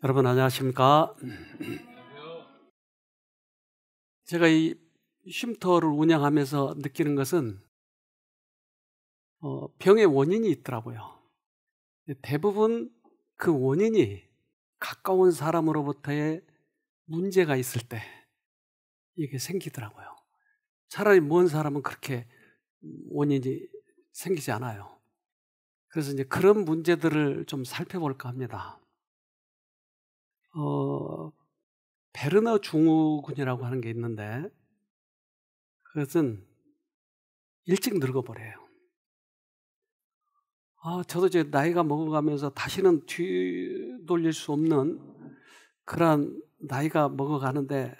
여러분 안녕하십니까? 제가 이 쉼터를 운영하면서 느끼는 것은 병의 원인이 있더라고요. 대부분 그 원인이 가까운 사람으로부터의 문제가 있을 때 이게 생기더라고요. 차라리 먼 사람은 그렇게 원인이 생기지 않아요. 그래서 이제 그런 문제들을 좀 살펴볼까 합니다. 베르너 증후군이라고 하는 게 있는데 그것은 일찍 늙어버려요. 저도 이제 나이가 먹어가면서 다시는 뒤돌릴 수 없는 그런 나이가 먹어가는데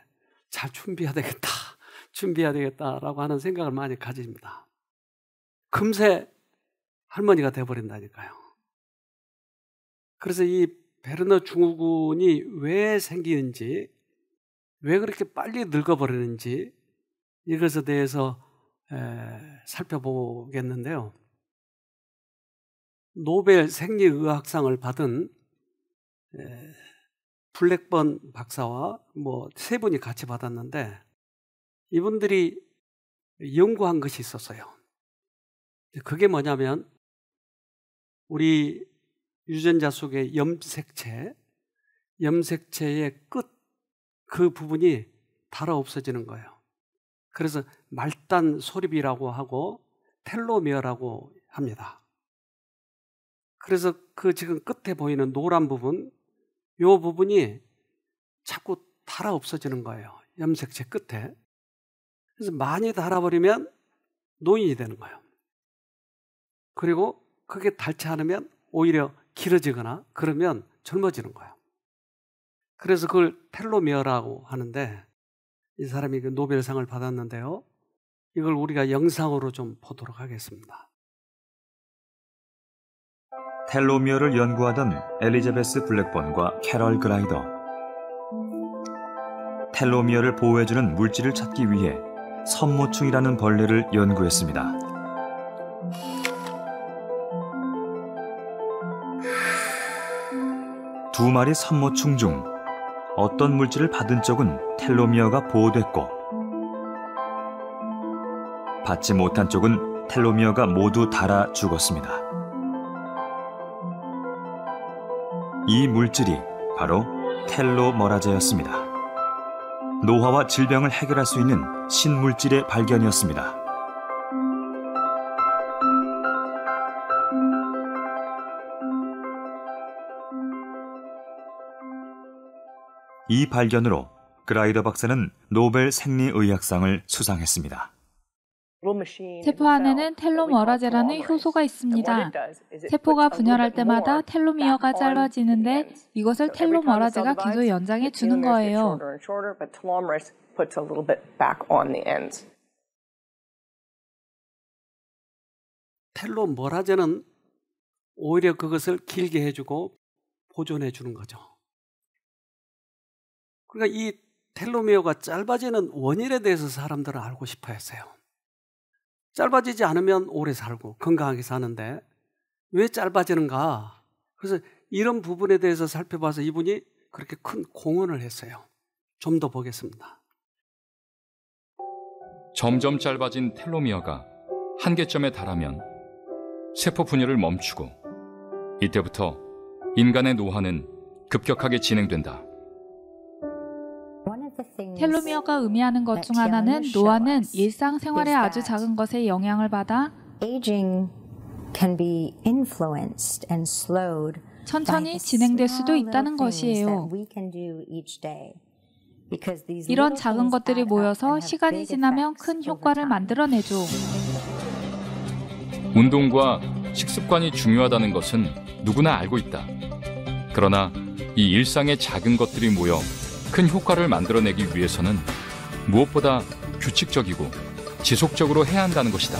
잘 준비해야 되겠다라고 하는 생각을 많이 가집니다. 금세 할머니가 돼버린다니까요. 그래서 이 베르너 증후군이 왜 생기는지, 왜 그렇게 빨리 늙어버리는지 이것에 대해서 살펴보겠는데요. 노벨 생리의학상을 받은 블랙번 박사와 세 분이 같이 받았는데 이분들이 연구한 것이 있었어요. 그게 뭐냐면 우리 유전자 속의 염색체의 끝 그 부분이 닳아 없어지는 거예요. 그래서 말단 소립이라고 하고 텔로미어라고 합니다. 그래서 그 지금 끝에 보이는 노란 부분, 이 부분이 자꾸 닳아 없어지는 거예요. 염색체 끝에. 그래서 많이 닳아버리면 노인이 되는 거예요. 그리고 그게 닳지 않으면 오히려 길어지거나 그러면 젊어지는 거예요. 그래서 그걸 텔로미어라고 하는데 이 사람이 그 노벨상을 받았는데요. 이걸 우리가 영상으로 좀 보도록 하겠습니다. 텔로미어를 연구하던 엘리자베스 블랙번과 캐럴 그라이더. 텔로미어를 보호해주는 물질을 찾기 위해 선모충이라는 벌레를 연구했습니다. 두 마리 선모충 중 어떤 물질을 받은 쪽은 텔로미어가 보호됐고 받지 못한 쪽은 텔로미어가 모두 닳아 죽었습니다. 이 물질이 바로 텔로머라제였습니다. 노화와 질병을 해결할 수 있는 신물질의 발견이었습니다. 이 발견으로 그라이더 박사는 노벨 생리의학상을 수상했습니다. 세포 안에는 텔로머라제라는 효소가 있습니다. 세포가 분열할 때마다 텔로미어가 짧아지는데 이것을 텔로머라제가 계속 연장해 주는 거예요. 텔로머라제는 오히려 그것을 길게 해주고 보존해 주는 거죠. 그러니까 이 텔로미어가 짧아지는 원인에 대해서 사람들은 알고 싶어 했어요. 짧아지지 않으면 오래 살고 건강하게 사는데 왜 짧아지는가? 그래서 이런 부분에 대해서 살펴봐서 이분이 그렇게 큰 공헌을 했어요. 좀 더 보겠습니다. 점점 짧아진 텔로미어가 한계점에 달하면 세포 분열을 멈추고 이때부터 인간의 노화는 급격하게 진행된다. 텔로미어가 의미하는 것 중 하나는 노화는 일상생활의 아주 작은 것에 영향을 받아 천천히 진행될 수도 있다는 것이에요. 이런 작은 것들이 모여서 시간이 지나면 큰 효과를 만들어내죠. 운동과 식습관이 중요하다는 것은 누구나 알고 있다. 그러나 이 일상의 작은 것들이 모여 큰 효과를 만들어내기 위해서는 무엇보다 규칙적이고 지속적으로 해야 한다는 것이다.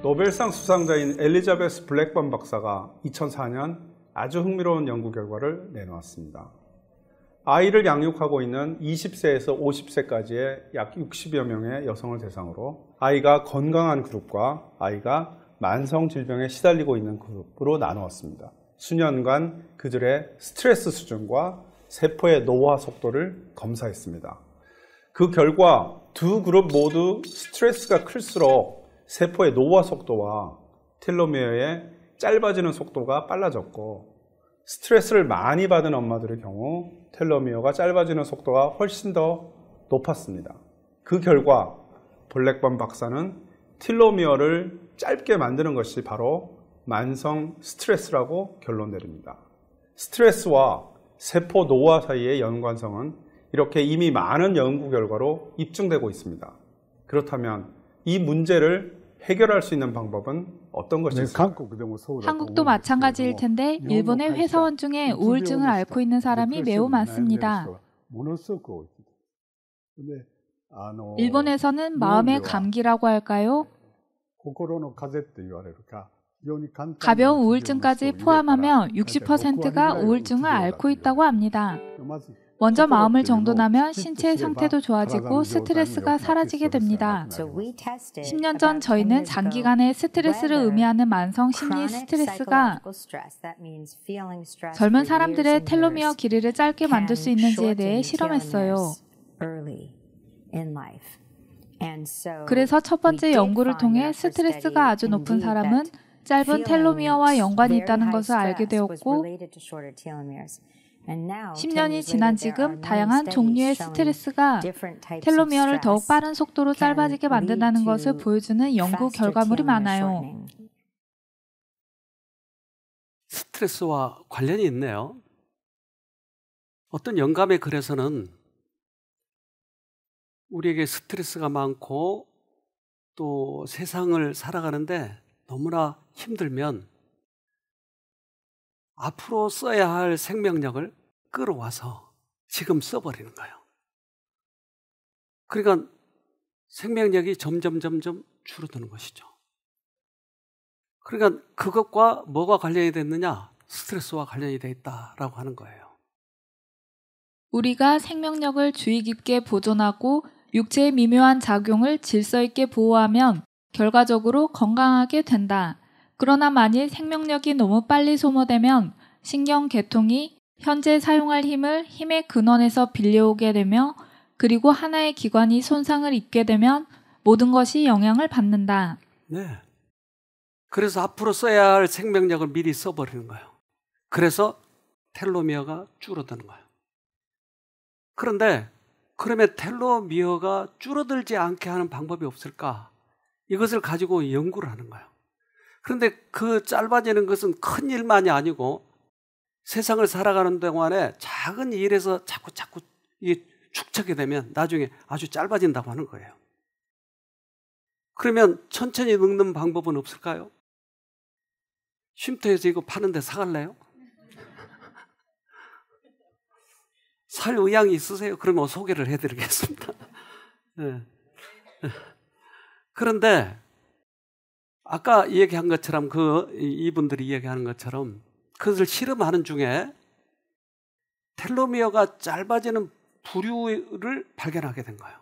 노벨상 수상자인 엘리자베스 블랙번 박사가 2004년 아주 흥미로운 연구 결과를 내놓았습니다. 아이를 양육하고 있는 20세에서 50세까지의 약 60여 명의 여성을 대상으로 아이가 건강한 그룹과 아이가 만성 질병에 시달리고 있는 그룹으로 나누었습니다. 수년간 그들의 스트레스 수준과 세포의 노화 속도를 검사했습니다. 그 결과 두 그룹 모두 스트레스가 클수록 세포의 노화 속도와 텔로미어의 짧아지는 속도가 빨라졌고, 스트레스를 많이 받은 엄마들의 경우 텔로미어가 짧아지는 속도가 훨씬 더 높았습니다. 그 결과 블랙밤 박사는 텔로미어를 짧게 만드는 것이 바로 만성 스트레스라고 결론 내립니다. 스트레스와 세포 노화 사이의 연관성은 이렇게 이미 많은 연구 결과로 입증되고 있습니다. 그렇다면 이 문제를 해결할 수 있는 방법은 어떤 것이 있을까요? 한국도 마찬가지일 텐데 일본의 회사원 중에 우울증을 앓고 있는 사람이 매우 많습니다. 일본에서는 마음의 감기라고 할까요? 가벼운 우울증까지 포함하면 60%가 우울증을 앓고 있다고 합니다. 먼저 마음을 정돈하면 신체의 상태도 좋아지고 스트레스가 사라지게 됩니다. 10년 전 저희는 장기간의 스트레스를 의미하는 만성 심리 스트레스가 젊은 사람들의 텔로미어 길이를 짧게 만들 수 있는지에 대해 실험했어요. 그래서 첫 번째 연구를 통해 스트레스가 아주 높은 사람은 짧은 텔로미어와 연관이 있다는 것을 알게 되었고, 10년이 지난 지금 다양한 종류의 스트레스가 텔로미어를 더욱 빠른 속도로 짧아지게 만든다는 것을 보여주는 연구 결과물이 많아요. 스트레스와 관련이 있네요. 어떤 영감의 글에서는 우리에게 스트레스가 많고 또 세상을 살아가는데 너무나 힘들면 앞으로 써야 할 생명력을 끌어와서 지금 써버리는 거예요. 그러니까 생명력이 점점 줄어드는 것이죠. 그러니까 그것과 뭐가 관련이 됐느냐? 스트레스와 관련이 돼 있다라고 하는 거예요. 우리가 생명력을 주의 깊게 보존하고 육체의 미묘한 작용을 질서 있게 보호하면 결과적으로 건강하게 된다. 그러나 만일 생명력이 너무 빨리 소모되면 신경계통이 현재 사용할 힘의 근원에서 빌려오게 되며, 그리고 하나의 기관이 손상을 입게 되면 모든 것이 영향을 받는다. 네. 그래서 앞으로 써야 할 생명력을 미리 써버리는 거예요. 그래서 텔로미어가 줄어드는 거예요. 그런데 그러면 텔로미어가 줄어들지 않게 하는 방법이 없을까? 이것을 가지고 연구를 하는 거예요. 그런데 그 짧아지는 것은 큰 일만이 아니고 세상을 살아가는 동안에 작은 일에서 자꾸 이게 축적이 되면 나중에 아주 짧아진다고 하는 거예요. 그러면 천천히 늙는 방법은 없을까요? 쉼터에서 이거 파는데 사갈래요? 살 의향이 있으세요? 그러면 소개를 해드리겠습니다. 네. 그런데 아까 얘기한 것처럼 이분들이 얘기하는 것처럼 그것을 실험하는 중에 텔로미어가 짧아지는 부류를 발견하게 된 거예요.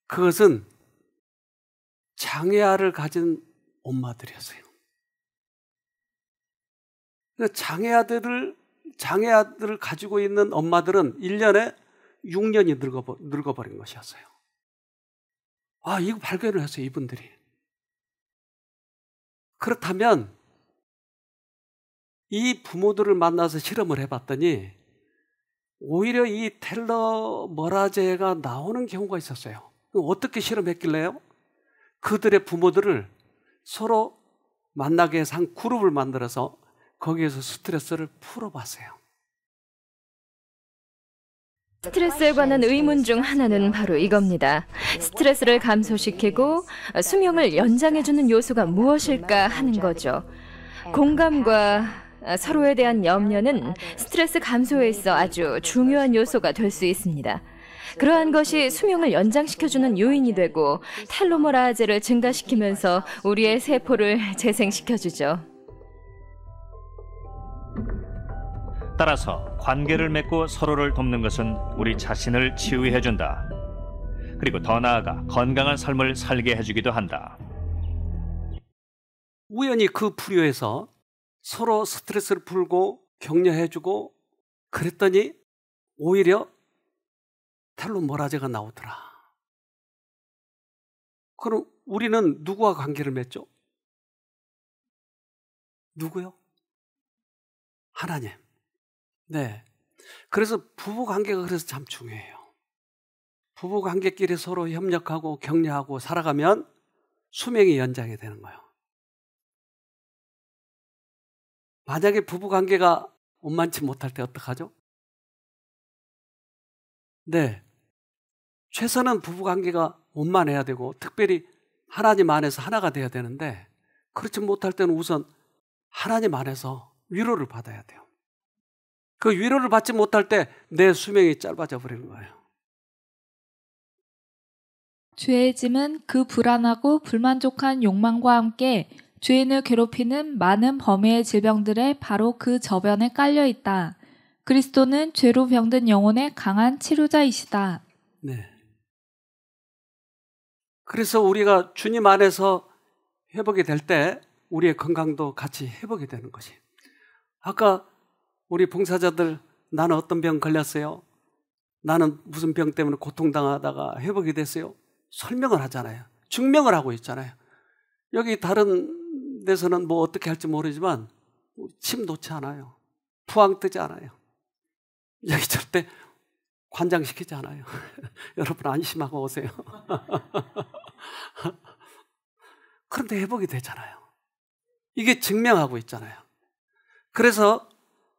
그것은 장애아를 가진 엄마들이었어요. 장애아들을 가지고 있는 엄마들은 1년에 6년이 늙어버린 것이었어요. 이거 발견을 했어요, 이분들이. 그렇다면 이 부모들을 만나서 실험을 해봤더니 오히려 이 텔로머라제가 나오는 경우가 있었어요. 어떻게 실험했길래요? 그들의 부모들을 서로 만나게 해서 한 그룹을 만들어서 거기에서 스트레스를 풀어봤어요. 스트레스에 관한 의문 중 하나는 바로 이겁니다. 스트레스를 감소시키고 수명을 연장해주는 요소가 무엇일까 하는 거죠. 공감과 서로에 대한 염려는 스트레스 감소에 있어 아주 중요한 요소가 될 수 있습니다. 그러한 것이 수명을 연장시켜주는 요인이 되고 텔로머라제를 증가시키면서 우리의 세포를 재생시켜주죠. 따라서 관계를 맺고 서로를 돕는 것은 우리 자신을 치유해준다. 그리고 더 나아가 건강한 삶을 살게 해주기도 한다. 우연히 그 부류에서 서로 스트레스를 풀고 격려해주고 그랬더니 오히려 텔로모라제가 나오더라. 그럼 우리는 누구와 관계를 맺죠? 누구요? 하나님. 네. 그래서 부부 관계가 그래서 참 중요해요. 부부 관계끼리 서로 협력하고 격려하고 살아가면 수명이 연장이 되는 거예요. 만약에 부부 관계가 원만치 못할 때 어떡하죠? 네. 최선은 부부 관계가 원만해야 되고 특별히 하나님 안에서 하나가 돼야 되는데 그렇지 못할 때는 우선 하나님 안에서 위로를 받아야 돼요. 그 위로를 받지 못할 때 내 수명이 짧아져 버리는 거예요. 죄의 짐은 그 불안하고 불만족한 욕망과 함께 죄인을 괴롭히는 많은 범의의 질병들의 바로 그 저변에 깔려 있다. 그리스도는 죄로 병든 영혼의 강한 치료자이시다. 네. 그래서 우리가 주님 안에서 회복이 될 때 우리의 건강도 같이 회복이 되는 것이. 아까 우리 봉사자들 나는 어떤 병 걸렸어요? 나는 무슨 병 때문에 고통당하다가 회복이 됐어요? 설명을 하잖아요. 증명을 하고 있잖아요. 여기 다른 데서는 뭐 어떻게 할지 모르지만 침 놓지 않아요. 부항 뜨지 않아요. 여기 절대 관장시키지 않아요. 여러분 안심하고 오세요. 그런데 회복이 되잖아요. 이게 증명하고 있잖아요. 그래서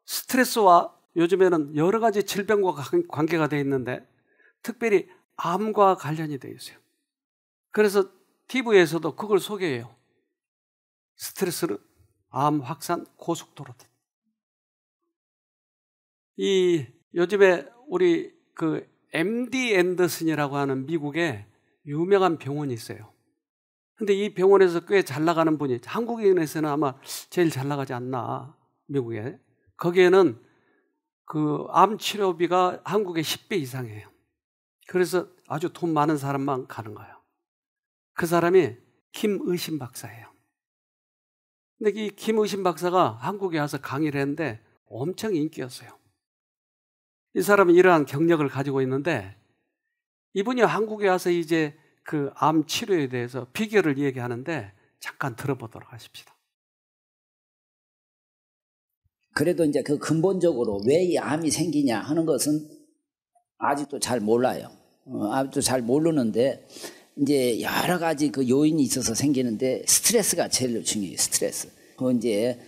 스트레스와 요즘에는 여러 가지 질병과 관계가 되어 있는데 특별히 암과 관련이 되어 있어요. 그래서 TV에서도 그걸 소개해요. 스트레스는 암 확산 고속도로다. 이 요즘에 우리 그 MD 앤더슨이라고 하는 미국의 유명한 병원이 있어요. 근데 이 병원에서 꽤 잘 나가는 분이 한국인에서는 아마 제일 잘 나가지 않나 미국에. 거기에는 그 암 치료비가 한국의 10배 이상이에요. 그래서 아주 돈 많은 사람만 가는 거예요. 그 사람이 김의심 박사예요. 근데 이 김의심 박사가 한국에 와서 강의를 했는데 엄청 인기였어요. 이 사람은 이러한 경력을 가지고 있는데 이분이 한국에 와서 이제 그 암 치료에 대해서 비결을 얘기하는데 잠깐 들어보도록 하십시다. 그래도 이제 그 근본적으로 왜 이 암이 생기냐 하는 것은 아직도 잘 몰라요. 아직도 잘 모르는데 이제 여러 가지 그 요인이 있어서 생기는데 스트레스가 제일 중요해요. 스트레스. 그 이제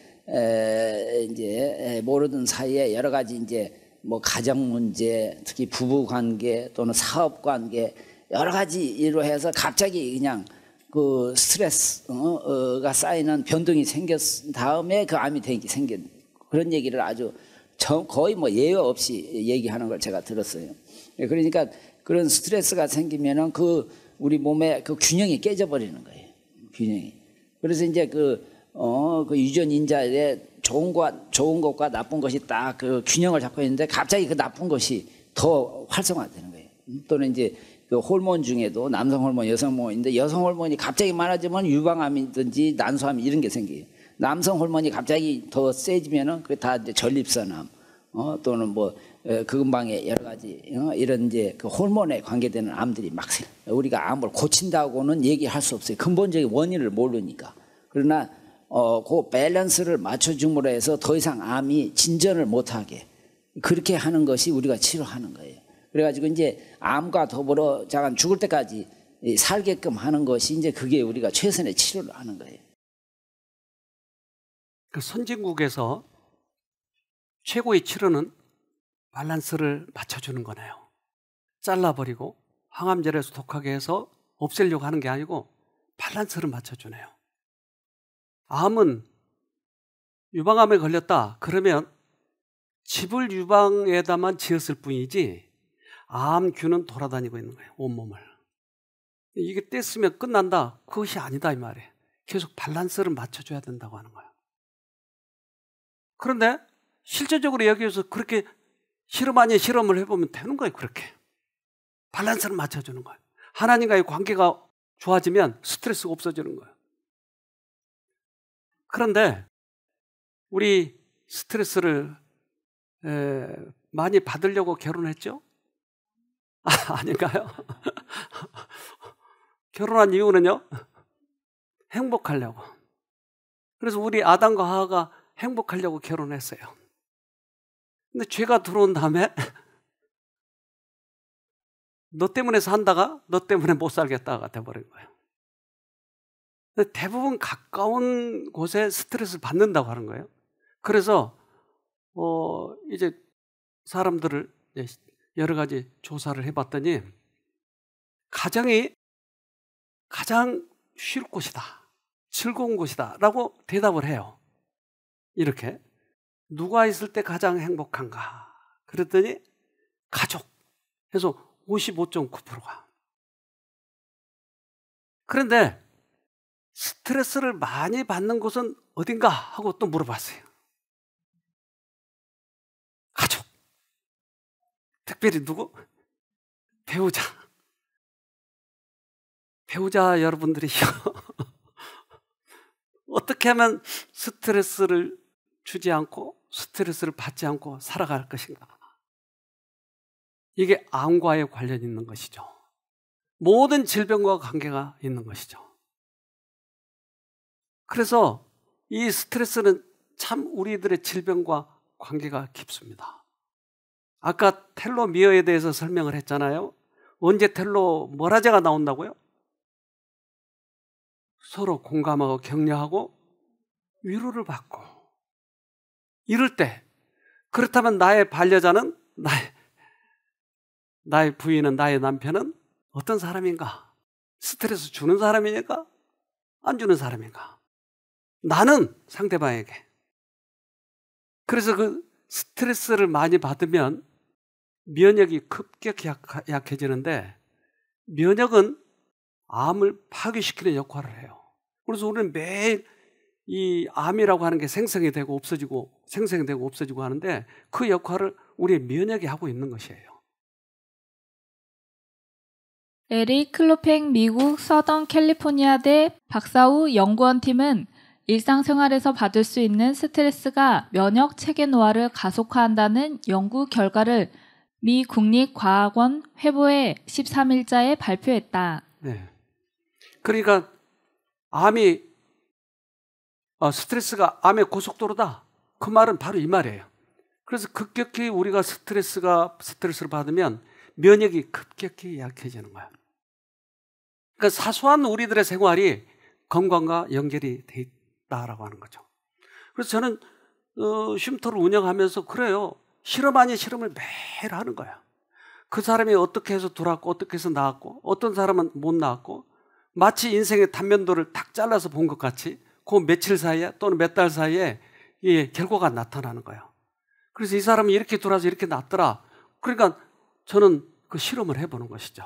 모르던 사이에 여러 가지 이제 뭐 가정 문제, 특히 부부 관계 또는 사업 관계 여러 가지로 해서 갑자기 그냥 그 스트레스가 쌓이는 변동이 생겼 다음에 그 암이 생긴 그런 얘기를 아주 거의 뭐 예외 없이 얘기하는 걸 제가 들었어요. 그러니까 그런 스트레스가 생기면은 그 우리 몸의 그 균형이 깨져버리는 거예요. 균형이. 그래서 이제 그 유전인자의 좋은 것과 나쁜 것이 딱 그 균형을 잡고 있는데 갑자기 그 나쁜 것이 더 활성화되는 거예요. 또는 이제 그 호르몬 중에도 남성 호르몬, 여성 호르몬인데 여성 호르몬이 갑자기 많아지면 유방암이든지 난소암 이런 게 생겨요. 남성 호르몬이 갑자기 더 세지면은 그게 다 이제 전립선암, 또는 뭐 근방에 여러 가지 이런 이제 그 호르몬에 관계되는 암들이 막 우리가 암을 고친다고는 얘기할 수 없어요. 근본적인 원인을 모르니까. 그러나 그 밸런스를 맞춰줌으로 해서 더 이상 암이 진전을 못하게 그렇게 하는 것이 우리가 치료하는 거예요. 그래가지고 이제 암과 더불어 잠깐 죽을 때까지 살게끔 하는 것이 이제 그게 우리가 최선의 치료를 하는 거예요. 그 선진국에서 최고의 치료는 밸런스를 맞춰주는 거네요. 잘라버리고 항암제를 독하게 해서 없애려고 하는 게 아니고 밸런스를 맞춰주네요. 암은 유방암에 걸렸다 그러면 집을 유방에다만 지었을 뿐이지 암균은 돌아다니고 있는 거예요. 온몸을. 이게 뗐으면 끝난다. 그것이 아니다 이 말이에요. 계속 밸런스를 맞춰줘야 된다고 하는 거예요. 그런데 실제적으로 여기에서 그렇게 실험 아닌 실험을 해보면 되는 거예요. 그렇게 밸런스를 맞춰주는 거예요. 하나님과의 관계가 좋아지면 스트레스가 없어지는 거예요. 그런데 우리 스트레스를 많이 받으려고 결혼했죠? 아닌가요? 결혼한 이유는요? 행복하려고. 그래서 우리 아담과 하와가 행복하려고 결혼했어요. 근데 죄가 들어온 다음에 너 때문에 산다가 너 때문에 못 살겠다가 돼버린 거예요. 근데 대부분 가까운 곳에 스트레스를 받는다고 하는 거예요. 그래서 이제 사람들을 여러 가지 조사를 해봤더니 가정이 가장 쉴 곳이다, 즐거운 곳이다 라고 대답을 해요. 이렇게 누가 있을 때 가장 행복한가 그랬더니 가족 해서 55.9%가. 그런데 스트레스를 많이 받는 곳은 어딘가 하고 또 물어봤어요. 가족. 특별히 누구? 배우자. 배우자 여러분들이요. 어떻게 하면 스트레스를 주지 않고 스트레스를 받지 않고 살아갈 것인가? 이게 암과의 관련이 있는 것이죠. 모든 질병과 관계가 있는 것이죠. 그래서 이 스트레스는 참 우리들의 질병과 관계가 깊습니다. 아까 텔로미어에 대해서 설명을 했잖아요. 언제 텔로머라제가 나온다고요? 서로 공감하고 격려하고 위로를 받고 이럴 때, 그렇다면 나의 반려자는, 나의 부인은, 나의 남편은 어떤 사람인가? 스트레스 주는 사람이니까? 안 주는 사람인가? 나는 상대방에게. 그래서 그 스트레스를 많이 받으면 면역이 급격히 약해지는데, 면역은 암을 파괴시키는 역할을 해요. 그래서 우리는 매일 이 암이라고 하는 게 생성이 되고 없어지고 생성이 되고 없어지고 하는데, 그 역할을 우리의 면역이 하고 있는 것이에요. 에릭 클로팽 미국 서던 캘리포니아대 박사후 연구원팀은 일상생활에서 받을 수 있는 스트레스가 면역 체계 노화를 가속화한다는 연구 결과를 미 국립과학원 회보에 13일자에 발표했다. 네. 그러니까 스트레스가 암의 고속도로다. 그 말은 바로 이 말이에요. 그래서 급격히 우리가 스트레스를 받으면 면역이 급격히 약해지는 거야. 그러니까 사소한 우리들의 생활이 건강과 연결이 돼 있다라고 하는 거죠. 그래서 저는 쉼터를 운영하면서 그래요. 실험 아닌 실험을 매일 하는 거야. 그 사람이 어떻게 해서 돌아왔고 어떻게 해서 나왔고 어떤 사람은 못 나왔고, 마치 인생의 단면도를 탁 잘라서 본 것 같이 그 며칠 사이에 또는 몇 달 사이에 이 결과가 나타나는 거예요. 그래서 이 사람이 이렇게 돌아서 이렇게 났더라. 그러니까 저는 그 실험을 해보는 것이죠.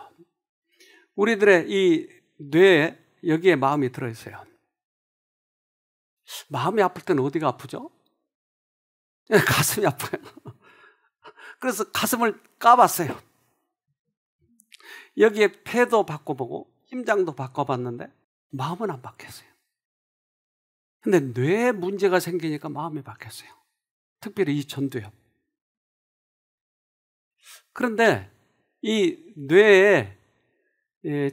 우리들의 이 뇌에 여기에 마음이 들어있어요. 마음이 아플 때는 어디가 아프죠? 가슴이 아파요. 그래서 가슴을 까봤어요. 여기에 폐도 바꿔보고 심장도 바꿔봤는데 마음은 안 바뀌었어요. 근데 뇌에 문제가 생기니까 마음이 바뀌었어요. 특별히 이 전두엽. 그런데 이 뇌에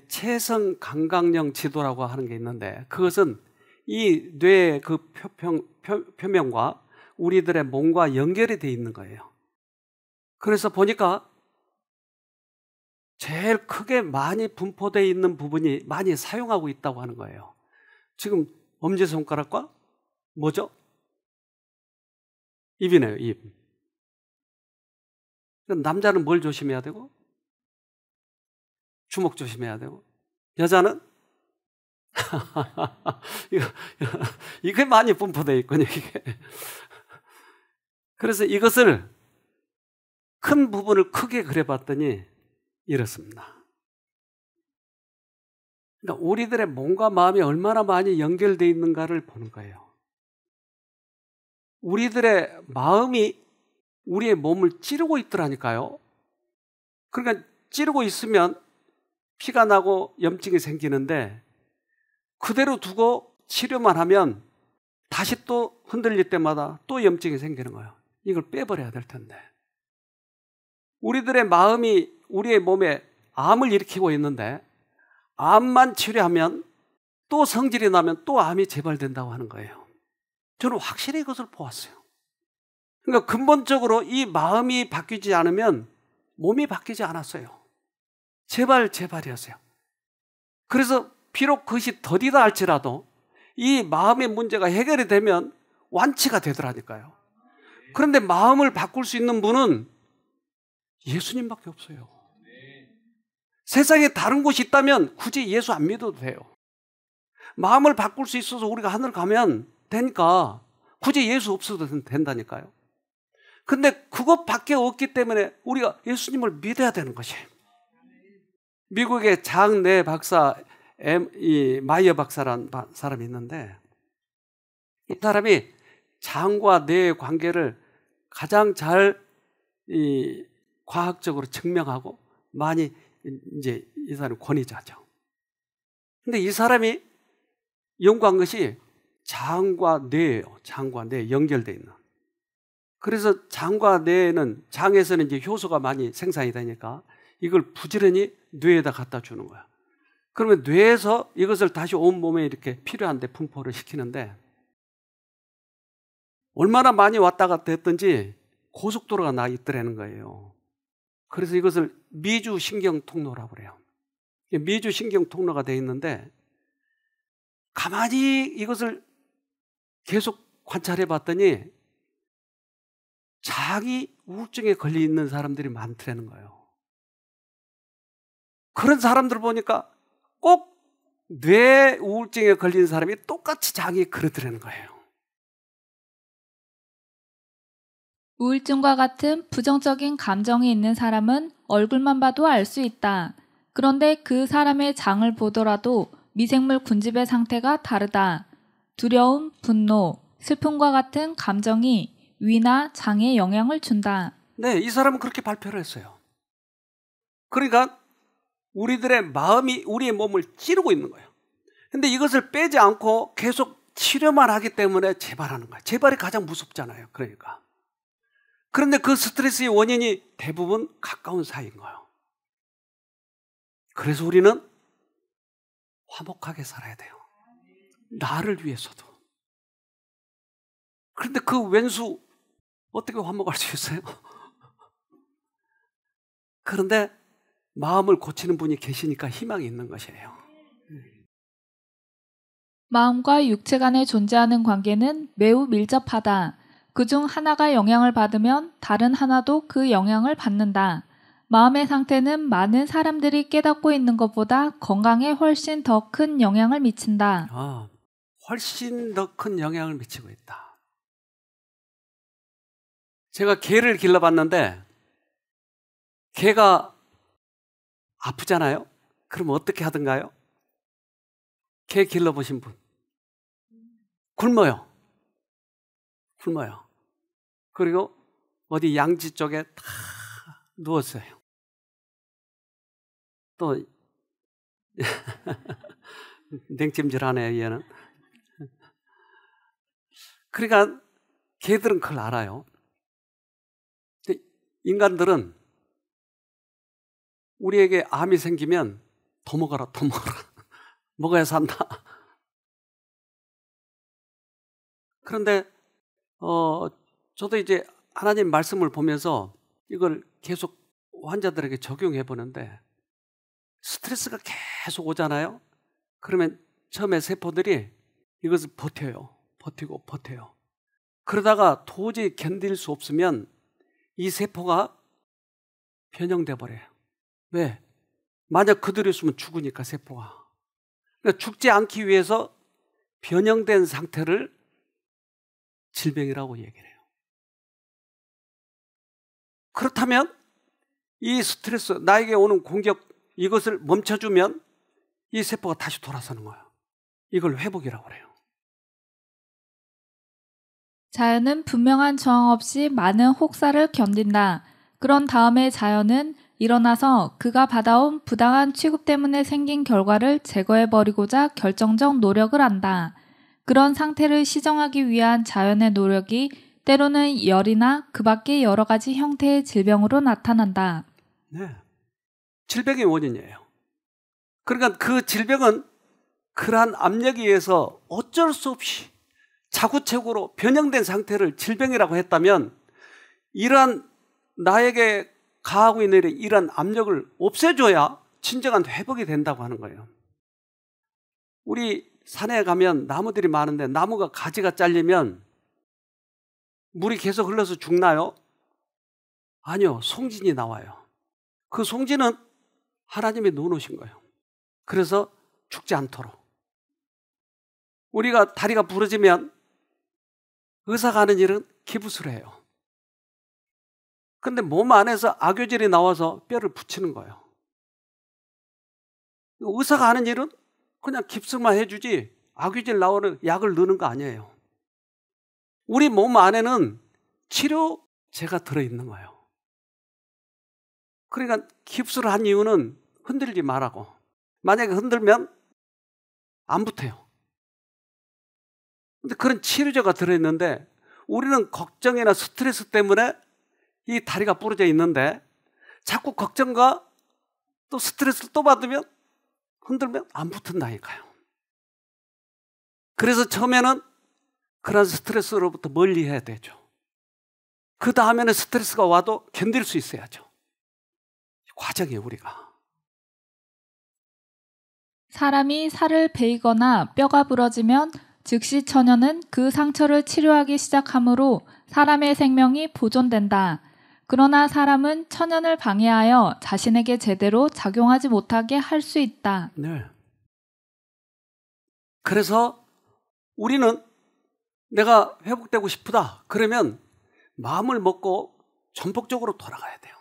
체성 감각령 지도라고 하는 게 있는데, 그것은 이 뇌의 그 표면과 우리들의 몸과 연결이 되어 있는 거예요. 그래서 보니까 제일 크게 많이 분포되어 있는 부분이 많이 사용하고 있다고 하는 거예요. 지금 엄지손가락과 뭐죠? 입이네요, 입. 남자는 뭘 조심해야 되고? 주먹 조심해야 되고. 여자는? 이게 많이 분포되어 있군요, 이게. 그래서 이것을 큰 부분을 크게 그려봤더니 이렇습니다. 그러니까 우리들의 몸과 마음이 얼마나 많이 연결되어 있는가를 보는 거예요. 우리들의 마음이 우리의 몸을 찌르고 있더라니까요. 그러니까 찌르고 있으면 피가 나고 염증이 생기는데, 그대로 두고 치료만 하면 다시 또 흔들릴 때마다 또 염증이 생기는 거예요. 이걸 빼버려야 될 텐데. 우리들의 마음이 우리의 몸에 암을 일으키고 있는데 암만 치료하면 또 성질이 나면 또 암이 재발된다고 하는 거예요. 저는 확실히 이것을 보았어요. 그러니까 근본적으로 이 마음이 바뀌지 않으면 몸이 바뀌지 않았어요. 재발이었어요. 그래서 비록 그것이 더디다 할지라도 이 마음의 문제가 해결이 되면 완치가 되더라니까요. 그런데 마음을 바꿀 수 있는 분은 예수님밖에 없어요. 세상에 다른 곳이 있다면 굳이 예수 안 믿어도 돼요. 마음을 바꿀 수 있어서 우리가 하늘 가면 되니까 굳이 예수 없어도 된다니까요. 근데 그것밖에 없기 때문에 우리가 예수님을 믿어야 되는 것이에요. 미국의 장내 박사, 이 마이어 박사라는 사람이 있는데 이 사람이 장과 뇌의 관계를 가장 잘 과학적으로 증명하고 많이 이제 이 사람이 권위자죠. 근데 이 사람이 연구한 것이 장과 뇌예요. 장과 뇌 연결되어 있는. 그래서 장과 뇌는 장에서는 이제 효소가 많이 생산이 되니까 이걸 부지런히 뇌에다 갖다 주는 거야. 그러면 뇌에서 이것을 다시 온 몸에 이렇게 필요한 데 분포를 시키는데 얼마나 많이 왔다 갔다 했던지 고속도로가 나 있더라는 거예요. 그래서 이것을 미주신경통로라고 그래요. 미주신경통로가 되어 있는데 가만히 이것을 계속 관찰해 봤더니 장이 우울증에 걸려 있는 사람들이 많더라는 거예요. 그런 사람들 보니까 꼭 뇌 우울증에 걸린 사람이 똑같이 장이 그러더라는 거예요. 우울증과 같은 부정적인 감정이 있는 사람은 얼굴만 봐도 알 수 있다. 그런데 그 사람의 장을 보더라도 미생물 군집의 상태가 다르다. 두려움, 분노, 슬픔과 같은 감정이 위나 장에 영향을 준다. 네, 이 사람은 그렇게 발표를 했어요. 그러니까 우리들의 마음이 우리의 몸을 찌르고 있는 거예요. 근데 이것을 빼지 않고 계속 치료만 하기 때문에 재발하는 거예요. 재발이 가장 무섭잖아요. 그러니까. 그런데 그 스트레스의 원인이 대부분 가까운 사이인 거예요. 그래서 우리는 화목하게 살아야 돼요. 나를 위해서도. 그런데 그 왼수 어떻게 화목할 수 있어요? 그런데 마음을 고치는 분이 계시니까 희망이 있는 것이에요. 마음과 육체 간에 존재하는 관계는 매우 밀접하다. 그중 하나가 영향을 받으면 다른 하나도 그 영향을 받는다. 마음의 상태는 많은 사람들이 깨닫고 있는 것보다 건강에 훨씬 더 큰 영향을 미친다. 훨씬 더 큰 영향을 미치고 있다. 제가 개를 길러봤는데 개가 아프잖아요? 그럼 어떻게 하던가요? 개 길러보신 분? 굶어요. 그리고 어디 양지 쪽에 다 누웠어요. 또 냉찜질하네요, 얘는. 그러니까 개들은 그걸 알아요. 인간들은 우리에게 암이 생기면 더 먹어라. 먹어야 산다. 그런데 저도 이제 하나님 말씀을 보면서 이걸 계속 환자들에게 적용해 보는데 스트레스가 계속 오잖아요. 그러면 처음에 세포들이 이것을 버티고 그러다가 도저히 견딜 수 없으면 이 세포가 변형돼 버려요. 왜? 만약 그대로 있으면 죽으니까 세포가. 그러니까 죽지 않기 위해서 변형된 상태를 질병이라고 얘기를 해요. 그렇다면 이 스트레스, 나에게 오는 공격, 이것을 멈춰주면 이 세포가 다시 돌아서는 거예요. 이걸 회복이라고 해요. 자연은 분명한 저항 없이 많은 혹사를 견딘다. 그런 다음에 자연은 일어나서 그가 받아온 부당한 취급 때문에 생긴 결과를 제거해버리고자 결정적 노력을 한다. 그런 상태를 시정하기 위한 자연의 노력이 때로는 열이나 그 밖의 여러 가지 형태의 질병으로 나타난다. 네. 질병의 원인이에요. 그러니까 그 질병은 그러한 압력에 의해서 어쩔 수 없이 자구책으로 변형된 상태를 질병이라고 했다면 이러한 나에게 가하고 있는 이러한 압력을 없애줘야 진정한 회복이 된다고 하는 거예요. 우리 산에 가면 나무들이 많은데 나무가 가지가 잘리면 물이 계속 흘러서 죽나요? 아니요. 송진이 나와요. 그 송진은 하나님이 놓으신 거예요. 그래서 죽지 않도록. 우리가 다리가 부러지면 의사가 하는 일은 기부술해요. 근데 몸 안에서 악효질이 나와서 뼈를 붙이는 거예요. 의사가 하는 일은 그냥 깁스만 해주지 악효질 나오는 약을 넣는 거 아니에요. 우리 몸 안에는 치료제가 들어있는 거예요. 그러니까 깁스를 한 이유는 흔들지 말라고. 만약에 흔들면 안 붙어요. 근데 그런 치료제가 들어있는데 우리는 걱정이나 스트레스 때문에 이 다리가 부러져 있는데 자꾸 걱정과 또 스트레스를 또 받으면 흔들면 안 붙은다니까요. 그래서 처음에는 그런 스트레스로부터 멀리 해야 되죠. 그 다음에는 스트레스가 와도 견딜 수 있어야죠. 과정이에요, 우리가. 사람이 살을 베이거나 뼈가 부러지면 즉시 처녀는 그 상처를 치료하기 시작하므로 사람의 생명이 보존된다. 그러나 사람은 천연을 방해하여 자신에게 제대로 작용하지 못하게 할 수 있다. 네. 그래서 우리는 내가 회복되고 싶다. 그러면 마음을 먹고 전폭적으로 돌아가야 돼요.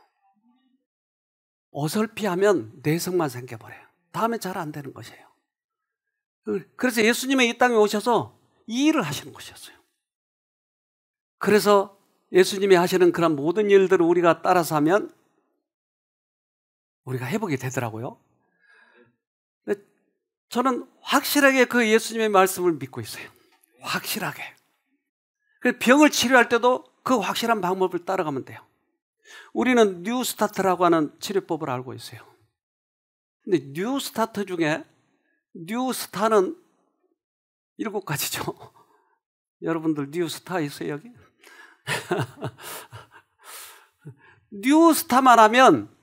어설피하면 내성만 생겨버려요. 다음에 잘 안 되는 것이에요. 그래서 예수님이 이 땅에 오셔서 이 일을 하시는 것이었어요. 그래서 예수님이 하시는 그런 모든 일들을 우리가 따라서 하면 우리가 회복이 되더라고요. 저는 확실하게 그 예수님의 말씀을 믿고 있어요. 확실하게. 병을 치료할 때도 그 확실한 방법을 따라가면 돼요. 우리는 뉴스타트라고 하는 치료법을 알고 있어요. 근데 뉴스타트 중에 뉴스타는 7가지죠. 여러분들 뉴스타 있어요, 여기? 뉴스타만 하면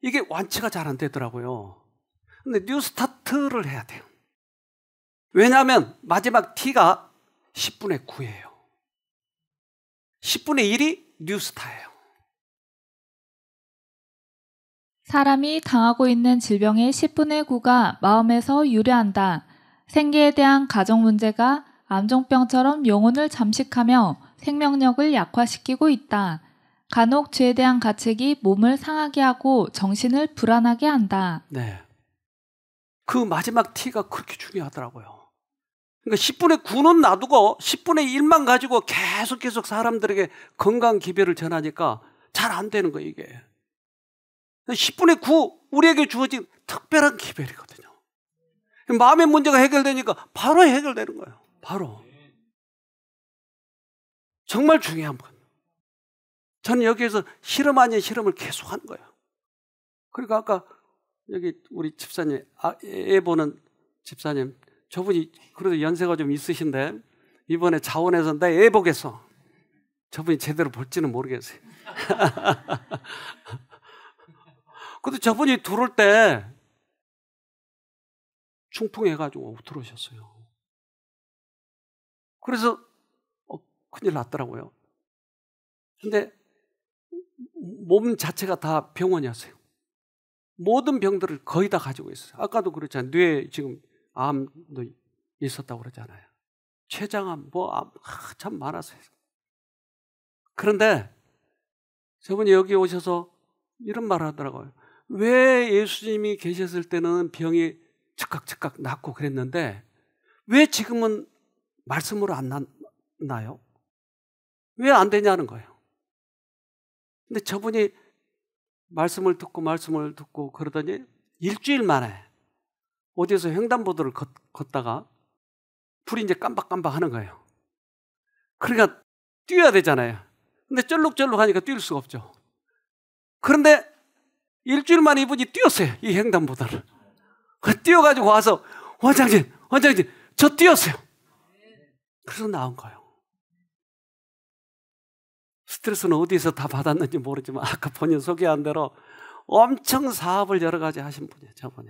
이게 완치가 잘 안 되더라고요. 근데 뉴스타트를 해야 돼요. 왜냐하면 마지막 T가 10분의 9예요. 10분의 1이 뉴스타예요. 사람이 당하고 있는 질병의 10분의 9가 마음에서 유래한다. 생계에 대한 가정 문제가 암종병처럼 영혼을 잠식하며 생명력을 약화시키고 있다. 간혹 죄에 대한 가책이 몸을 상하게 하고 정신을 불안하게 한다. 네. 그 마지막 T가 그렇게 중요하더라고요. 그러니까 10분의 9는 놔두고 10분의 1만 가지고 계속 사람들에게 건강 기별을 전하니까 잘 안 되는 거예요, 이게. 10분의 9, 우리에게 주어진 특별한 기별이거든요. 마음의 문제가 해결되니까 바로 해결되는 거예요. 바로. 정말 중요한 건. 저는 여기에서 실험 아닌 실험을 계속 하는 거예요. 그러니까 아까 여기 우리 집사님, 애 보는 집사님, 저분이 그래도 연세가 좀 있으신데 이번에 자원에서 내 애 보겠어. 저분이 제대로 볼지는 모르겠어요. 근데 저분이 들어올 때 중풍해가지고 들어오셨어요. 그래서 큰일 났더라고요. 근데 몸 자체가 다 병원이었어요. 모든 병들을 거의 다 가지고 있어요. 아까도 그렇잖아요. 뇌에 지금 암도 있었다고 그러잖아요. 췌장암, 참 많았어요. 그런데 저분이 여기 오셔서 이런 말을 하더라고요. 왜 예수님이 계셨을 때는 병이 즉각 낫고 그랬는데 왜 지금은 말씀으로 안 나요? 왜 안 되냐는 거예요. 근데 저분이 말씀을 듣고 그러더니 일주일 만에 어디서 횡단보도를 걷다가 불이 이제 깜박깜박 하는 거예요. 그러니까 뛰어야 되잖아요. 근데 쩔룩쩔룩 하니까 뛸 수가 없죠. 그런데 일주일 만에 이분이 뛰었어요. 이 횡단보도를. 뛰어가지고 와서 원장님 저 뛰었어요. 그래서 나온 거예요. 스트레스는 어디서 다 받았는지 모르지만 아까 본인 소개한 대로 엄청 사업을 여러 가지 하신 분이에요. 저분이.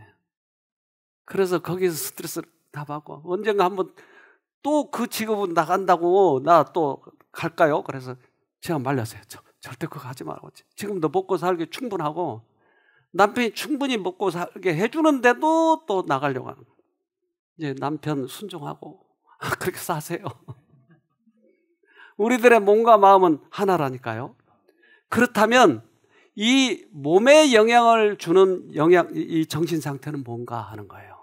그래서 거기서 스트레스를 다 받고 언젠가 한번 또 그 직업은 나간다고 나 또 갈까요? 그래서 제가 말렸어요. 절대 그거 하지 말고 지금도 먹고 살기 충분하고 남편이 충분히 먹고 살게 해주는데도 또 나가려고 하는 거예요. 이제 남편 순종하고 그렇게 사세요. 우리들의 몸과 마음은 하나라니까요. 그렇다면 이 몸에 영향을 주는 이 정신 상태는 뭔가 하는 거예요.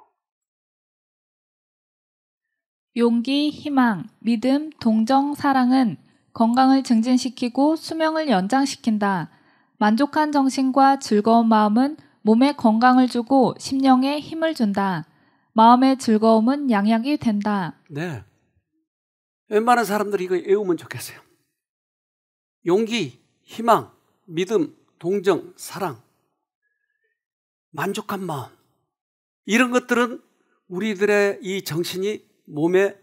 용기, 희망, 믿음, 동정, 사랑은 건강을 증진시키고 수명을 연장시킨다. 만족한 정신과 즐거운 마음은 몸에 건강을 주고 심령에 힘을 준다. 마음의 즐거움은 양약이 된다. 네. 웬만한 사람들이 이거 외우면 좋겠어요. 용기, 희망, 믿음, 동정, 사랑, 만족한 마음. 이런 것들은 우리들의 이 정신이 몸에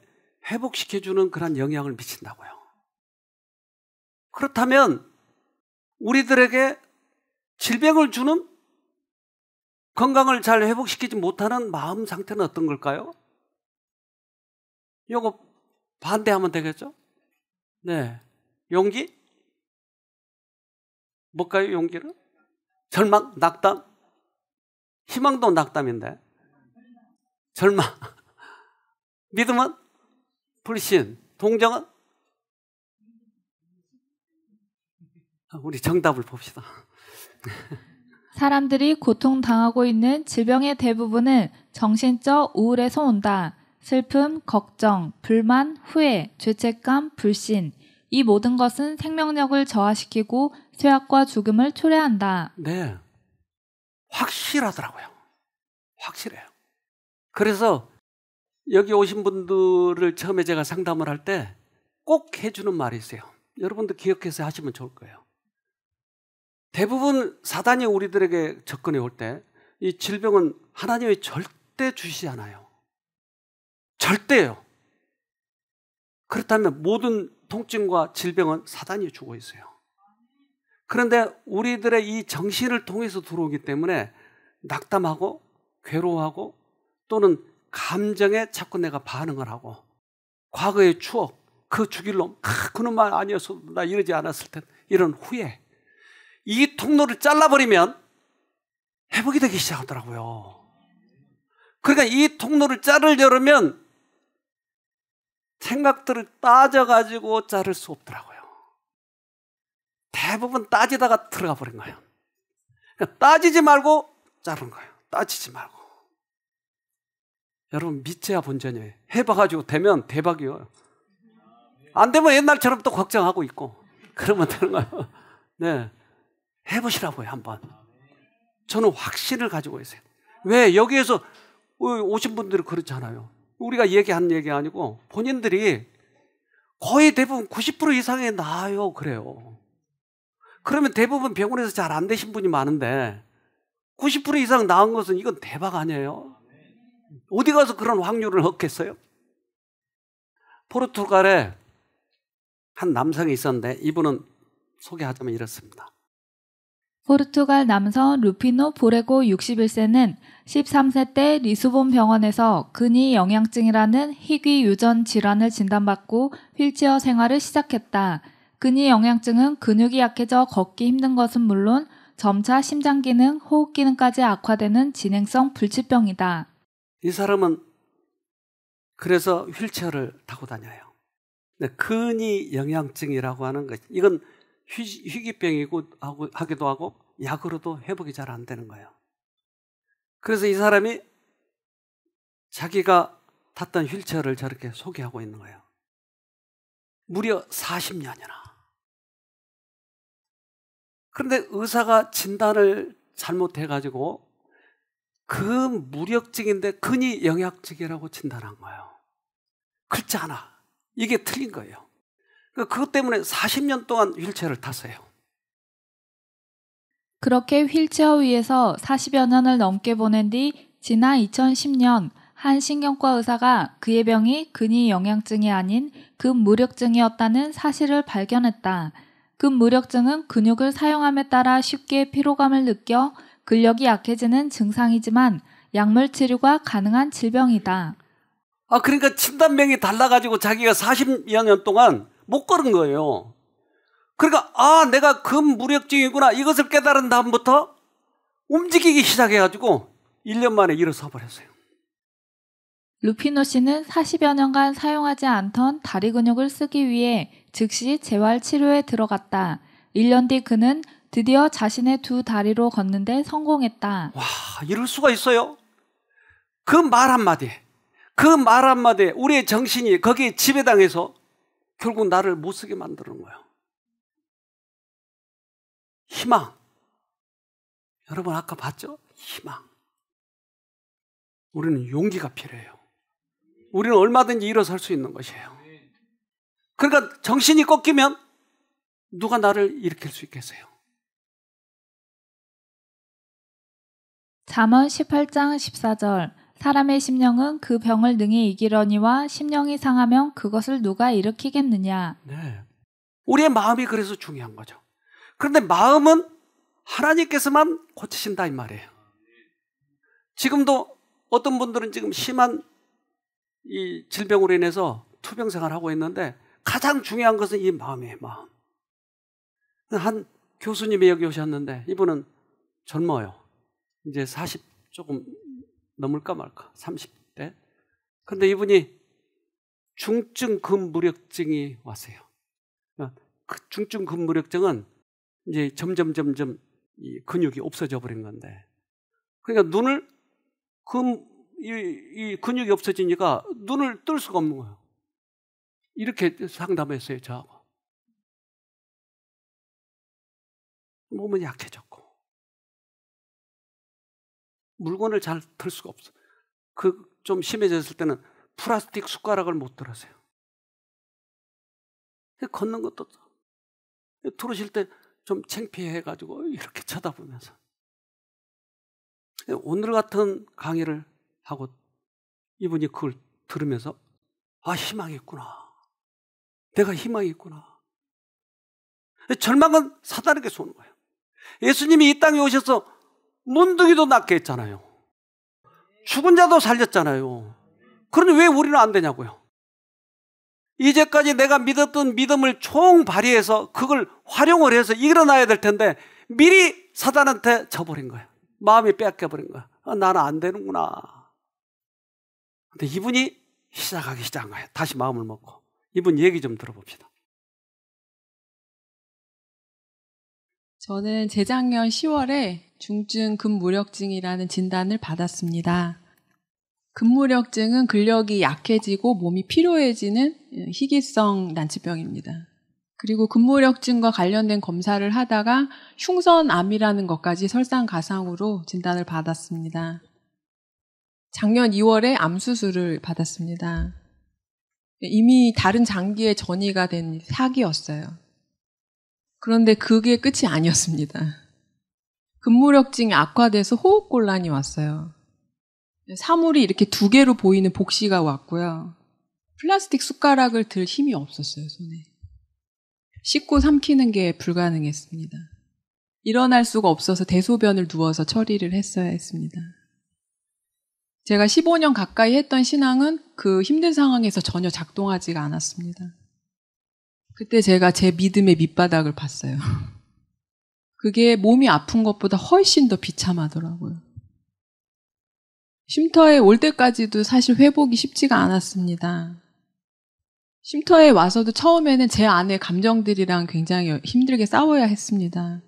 회복시켜주는 그런 영향을 미친다고요. 그렇다면 우리들에게 질병을 주는 건강을 잘 회복시키지 못하는 마음 상태는 어떤 걸까요? 이거 반대하면 되겠죠? 네. 용기? 뭘까요, 용기는? 절망? 낙담? 희망도 낙담인데. 절망. 믿음은? 불신. 동정은? 우리 정답을 봅시다. 사람들이 고통당하고 있는 질병의 대부분은 정신적 우울에서 온다. 슬픔, 걱정, 불만, 후회, 죄책감, 불신. 이 모든 것은 생명력을 저하시키고 쇠약과 죽음을 초래한다. 네. 확실하더라고요. 확실해요. 그래서 여기 오신 분들을 처음에 제가 상담을 할 때 꼭 해주는 말이 있어요. 여러분도 기억해서 하시면 좋을 거예요. 대부분 사단이 우리들에게 접근해 올 때 이 질병은 하나님이 절대 주시지 않아요. 절대요. 그렇다면 모든 통증과 질병은 사단이 주고 있어요. 그런데 우리들의 이 정신을 통해서 들어오기 때문에 낙담하고 괴로워하고 또는 감정에 자꾸 내가 반응을 하고 과거의 추억, 그 죽일 놈, 그놈만 아니었어도 나 이러지 않았을 텐데 이런 후회, 이 통로를 잘라버리면 회복이 되기 시작하더라고요. 그러니까 이 통로를 자르려면 생각들을 따져가지고 자를 수 없더라고요. 대부분 따지다가 들어가 버린 거예요. 그러니까 따지지 말고 자른 거예요. 따지지 말고. 여러분 믿져야 본전이에요. 해봐가지고 되면 대박이에요. 안 되면 옛날처럼 또 걱정하고 있고 그러면 되는 거예요. 네, 해보시라고요 한번. 저는 확신을 가지고 있어요. 왜? 여기에서 오신 분들이 그렇잖아요. 우리가 얘기하는 얘기가 아니고 본인들이 거의 대부분 90% 이상이 나아요. 그래요. 그러면 대부분 병원에서 잘 안 되신 분이 많은데 90% 이상 나은 것은 이건 대박 아니에요? 어디 가서 그런 확률을 얻겠어요? 포르투갈에 한 남성이 있었는데 이분은 소개하자면 이렇습니다. 포르투갈 남성 루피노 보레고 61세는 13세 때 리스본 병원에서 근위 영양증이라는 희귀 유전 질환을 진단받고 휠체어 생활을 시작했다. 근위 영양증은 근육이 약해져 걷기 힘든 것은 물론 점차 심장 기능, 호흡 기능까지 악화되는 진행성 불치병이다. 이 사람은 그래서 휠체어를 타고 다녀요. 근위 영양증이라고 하는 것, 이건 희귀병이고 하기도 하고 약으로도 회복이 잘 안 되는 거예요. 그래서 이 사람이 자기가 탔던 휠체어를 저렇게 소개하고 있는 거예요. 무려 40년이나. 그런데 의사가 진단을 잘못해가지고 그 무력증인데 근위 영양증이라고 진단한 거예요. 그렇지 않아. 이게 틀린 거예요. 그것 때문에 40년 동안 휠체어를 탔어요. 그렇게 휠체어 위에서 40여 년을 넘게 보낸 뒤 지난 2010년 한 신경과 의사가 그의 병이 근위 영양증이 아닌 근무력증이었다는 사실을 발견했다. 근무력증은 근육을 사용함에 따라 쉽게 피로감을 느껴 근력이 약해지는 증상이지만 약물 치료가 가능한 질병이다. 그러니까 진단명이 달라가지고 자기가 40여 년 동안 못 걸은 거예요. 그러니까 내가 근무력증이구나 이것을 깨달은 다음부터 움직이기 시작해가지고 1년 만에 일어서 버렸어요. 루피노 씨는 40여 년간 사용하지 않던 다리 근육을 쓰기 위해 즉시 재활 치료에 들어갔다. 1년 뒤 그는 드디어 자신의 두 다리로 걷는데 성공했다. 와, 이럴 수가 있어요? 그 말 한마디에 우리의 정신이 거기에 지배당해서 결국 나를 못 쓰게 만드는 거예요. 희망. 여러분 아까 봤죠? 희망. 우리는 용기가 필요해요. 우리는 얼마든지 일어설 수 있는 것이에요. 그러니까 정신이 꺾이면 누가 나를 일으킬 수 있겠어요? 잠언 18장 14절 사람의 심령은 그 병을 능히 이기려니와 심령이 상하면 그것을 누가 일으키겠느냐. 네. 우리의 마음이 그래서 중요한 거죠. 그런데 마음은 하나님께서만 고치신다 이 말이에요. 지금도 어떤 분들은 지금 심한 이 질병으로 인해서 투병 생활을 하고 있는데 가장 중요한 것은 이 마음이에요. 마음. 한 교수님이 여기 오셨는데 이분은 젊어요. 이제 40 조금 넘을까 말까 30대. 그런데 이분이 중증 근무력증이 왔어요. 그 중증 근무력증은 이제 점점 이 근육이 없어져 버린 건데, 그러니까 눈을 이 근육이 없어지니까 눈을 뜰 수가 없는 거예요. 이렇게 상담했어요, 저하고. 몸은 약해졌고 물건을 잘 들 수가 없어. 좀 심해졌을 때는 플라스틱 숟가락을 못 들었어요. 걷는 것도 들으실 때 좀 창피해가지고 이렇게 쳐다보면서. 오늘 같은 강의를 하고 이분이 그걸 들으면서 희망이 있구나. 내가 희망이 있구나. 절망은 사단에게 쏘는 거예요. 예수님이 이 땅에 오셔서 문둥이도 낫게 했잖아요. 죽은 자도 살렸잖아요. 그런데 왜 우리는 안 되냐고요. 이제까지 내가 믿었던 믿음을 총발휘해서 그걸 활용을 해서 일어나야 될 텐데 미리 사단한테 져버린 거예요. 마음이 뺏겨버린 거야. 나는 안 되는구나. 근데 이분이 시작하기 시작한 거예요. 다시 마음을 먹고. 이분 얘기 좀 들어봅시다. 저는 재작년 10월에 중증 근무력증이라는 진단을 받았습니다. 근무력증은 근력이 약해지고 몸이 피로해지는 희귀성 난치병입니다. 그리고 근무력증과 관련된 검사를 하다가 흉선암이라는 것까지 설상가상으로 진단을 받았습니다. 작년 2월에 암수술을 받았습니다. 이미 다른 장기에 전이가 된 사기였어요. 그런데 그게 끝이 아니었습니다. 근무력증이 악화돼서 호흡곤란이 왔어요. 사물이 이렇게 두 개로 보이는 복시가 왔고요. 플라스틱 숟가락을 들 힘이 없었어요, 손에. 씻고 삼키는 게 불가능했습니다. 일어날 수가 없어서 대소변을 누워서 처리를 했어야 했습니다. 제가 15년 가까이 했던 신앙은 그 힘든 상황에서 전혀 작동하지가 않았습니다. 그때 제가 제 믿음의 밑바닥을 봤어요. 그게 몸이 아픈 것보다 훨씬 더 비참하더라고요. 쉼터에 올 때까지도 사실 회복이 쉽지가 않았습니다. 쉼터에 와서도 처음에는 제 안의 감정들이랑 굉장히 힘들게 싸워야 했습니다.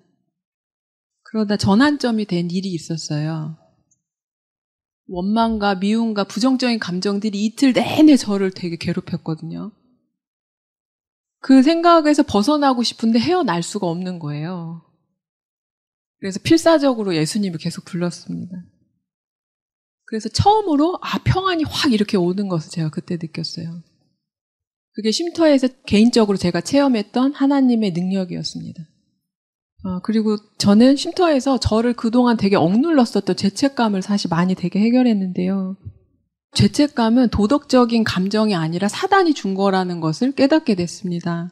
그러다 전환점이 된 일이 있었어요. 원망과 미움과 부정적인 감정들이 이틀 내내 저를 되게 괴롭혔거든요. 그 생각에서 벗어나고 싶은데 헤어날 수가 없는 거예요. 그래서 필사적으로 예수님을 계속 불렀습니다. 그래서 처음으로 평안이 확 이렇게 오는 것을 제가 그때 느꼈어요. 그게 쉼터에서 개인적으로 제가 체험했던 하나님의 능력이었습니다. 그리고 저는 쉼터에서 저를 그동안 되게 억눌렀었던 죄책감을 사실 많이 되게 해결했는데요. 죄책감은 도덕적인 감정이 아니라 사단이 준 거라는 것을 깨닫게 됐습니다.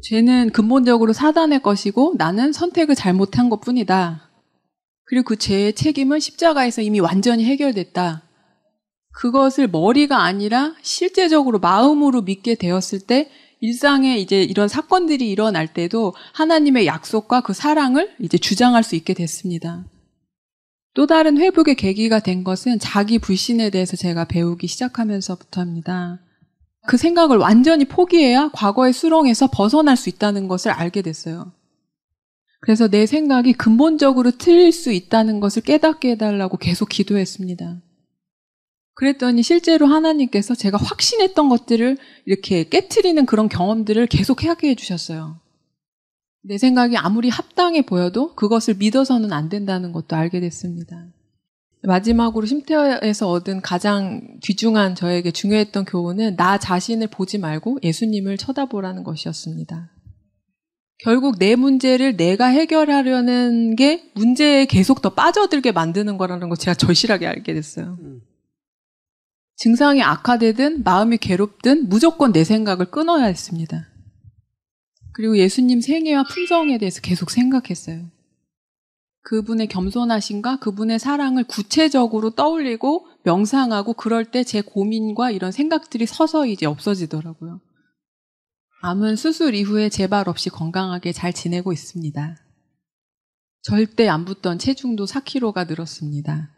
죄는 근본적으로 사단의 것이고 나는 선택을 잘못한 것뿐이다. 그리고 그 죄의 책임은 십자가에서 이미 완전히 해결됐다. 그것을 머리가 아니라 실제적으로 마음으로 믿게 되었을 때 일상에 이제 이런 사건들이 일어날 때도 하나님의 약속과 그 사랑을 이제 주장할 수 있게 됐습니다. 또 다른 회복의 계기가 된 것은 자기 불신에 대해서 제가 배우기 시작하면서부터입니다. 그 생각을 완전히 포기해야 과거의 수렁에서 벗어날 수 있다는 것을 알게 됐어요. 그래서 내 생각이 근본적으로 틀릴 수 있다는 것을 깨닫게 해달라고 계속 기도했습니다. 그랬더니 실제로 하나님께서 제가 확신했던 것들을 이렇게 깨트리는 그런 경험들을 계속 하게 해주셨어요. 내 생각이 아무리 합당해 보여도 그것을 믿어서는 안 된다는 것도 알게 됐습니다. 마지막으로 쉼터에서 얻은 가장 귀중한 저에게 중요했던 교훈은 나 자신을 보지 말고 예수님을 쳐다보라는 것이었습니다. 결국 내 문제를 내가 해결하려는 게 문제에 계속 더 빠져들게 만드는 거라는 걸 제가 절실하게 알게 됐어요. 증상이 악화되든 마음이 괴롭든 무조건 내 생각을 끊어야 했습니다. 그리고 예수님 생애와 품성에 대해서 계속 생각했어요. 그분의 겸손하심과 그분의 사랑을 구체적으로 떠올리고 명상하고 그럴 때 제 고민과 이런 생각들이 서서히 이제 없어지더라고요. 암은 수술 이후에 재발 없이 건강하게 잘 지내고 있습니다. 절대 안 붙던 체중도 4kg가 늘었습니다.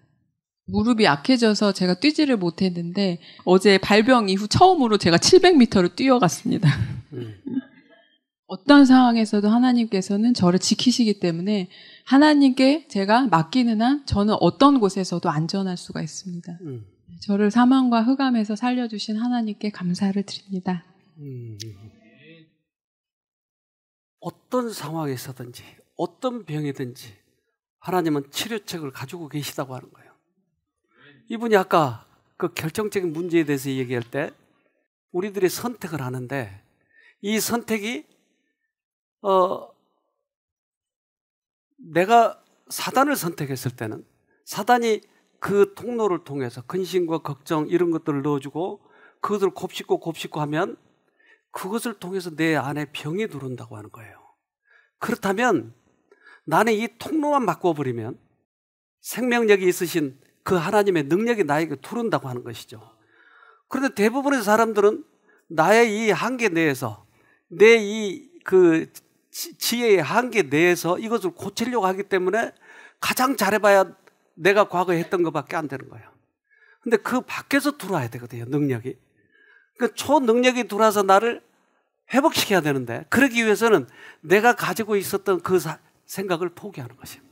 무릎이 약해져서 제가 뛰지를 못했는데 어제 발병 이후 처음으로 제가 700m를 뛰어갔습니다. 어떤 상황에서도 하나님께서는 저를 지키시기 때문에 하나님께 제가 맡기는 한 저는 어떤 곳에서도 안전할 수가 있습니다. 저를 사망과 흑암에서 살려주신 하나님께 감사를 드립니다. 어떤 상황에서든지 어떤 병이든지 하나님은 치료책을 가지고 계시다고 하는 거예요. 이분이 아까 그 결정적인 문제에 대해서 얘기할 때 우리들이 선택을 하는데 이 선택이 내가 사단을 선택했을 때는 사단이 그 통로를 통해서 근심과 걱정 이런 것들을 넣어주고 그것을 곱씹고 하면 그것을 통해서 내 안에 병이 들어온다고 하는 거예요. 그렇다면 나는 이 통로만 바꿔버리면 생명력이 있으신 그 하나님의 능력이 나에게 들어온다고 하는 것이죠. 그런데 대부분의 사람들은 나의 이 한계 내에서 내 이 그 지혜의 한계 내에서 이것을 고치려고 하기 때문에 가장 잘해봐야 내가 과거에 했던 것밖에 안 되는 거예요. 근데 그 밖에서 들어와야 되거든요, 능력이. 그러니까 초능력이 들어와서 나를 회복시켜야 되는데 그러기 위해서는 내가 가지고 있었던 그 생각을 포기하는 것이에요.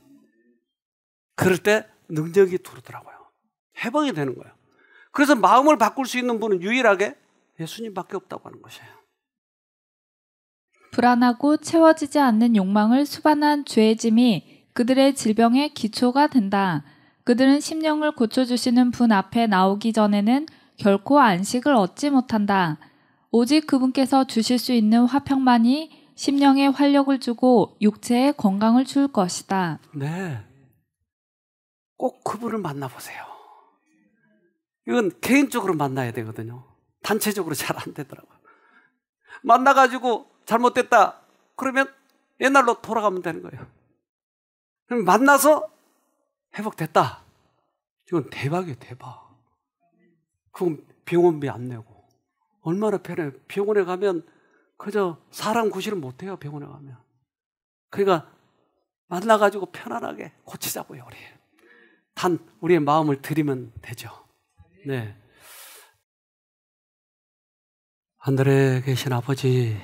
그럴 때 능력이 들어오더라고요. 회복이 되는 거예요. 그래서 마음을 바꿀 수 있는 분은 유일하게 예수님밖에 없다고 하는 것이에요. 불안하고 채워지지 않는 욕망을 수반한 죄의 짐이 그들의 질병의 기초가 된다. 그들은 심령을 고쳐주시는 분 앞에 나오기 전에는 결코 안식을 얻지 못한다. 오직 그분께서 주실 수 있는 화평만이 심령에 활력을 주고 육체에 건강을 줄 것이다. 네, 꼭 그분을 만나보세요. 이건 개인적으로 만나야 되거든요. 단체적으로 잘 안 되더라고요. 만나가지고 잘못됐다 그러면 옛날로 돌아가면 되는 거예요. 그럼 만나서 회복됐다. 이건 대박이에요, 대박. 그건 병원비 안 내고 얼마나 편해요. 병원에 가면 그저 사람 구실을 못해요. 병원에 가면. 그러니까 만나가지고 편안하게 고치자고요. 우리 단 우리의 마음을 드리면 되죠. 네. 하늘에 계신 아버지,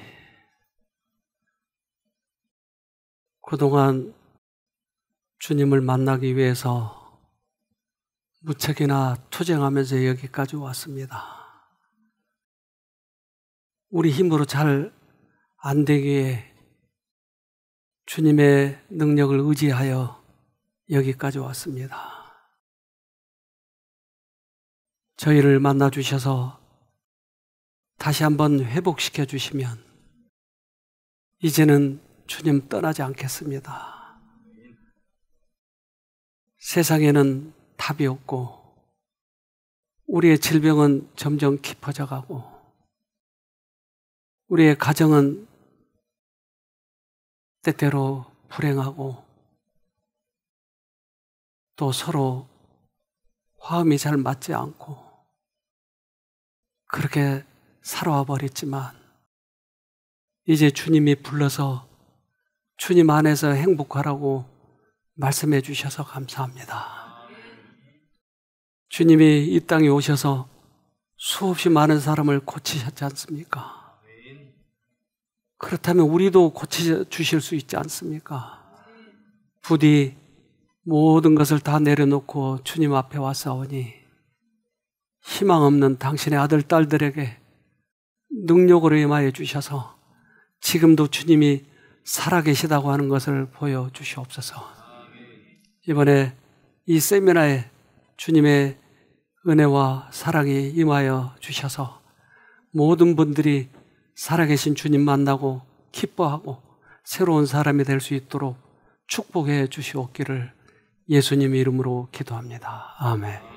그동안 주님을 만나기 위해서 무척이나 투쟁하면서 여기까지 왔습니다. 우리 힘으로 잘 안 되기에 주님의 능력을 의지하여 여기까지 왔습니다. 저희를 만나 주셔서 다시 한번 회복시켜 주시면 이제는 주님 떠나지 않겠습니다. 세상에는 답이 없고 우리의 질병은 점점 깊어져 가고 우리의 가정은 때때로 불행하고 또 서로 화음이 잘 맞지 않고 그렇게 살아와 버렸지만 이제 주님이 불러서 주님 안에서 행복하라고 말씀해 주셔서 감사합니다. 주님이 이 땅에 오셔서 수없이 많은 사람을 고치셨지 않습니까? 그렇다면 우리도 고쳐주실 수 있지 않습니까? 부디 모든 것을 다 내려놓고 주님 앞에 왔사오니 희망 없는 당신의 아들, 딸들에게 능력으로 임하여 주셔서 지금도 주님이 살아계시다고 하는 것을 보여주시옵소서. 이번에 이 세미나에 주님의 은혜와 사랑이 임하여 주셔서 모든 분들이 살아계신 주님 만나고 기뻐하고 새로운 사람이 될 수 있도록 축복해 주시옵기를 예수님 이름으로 기도합니다. 아멘.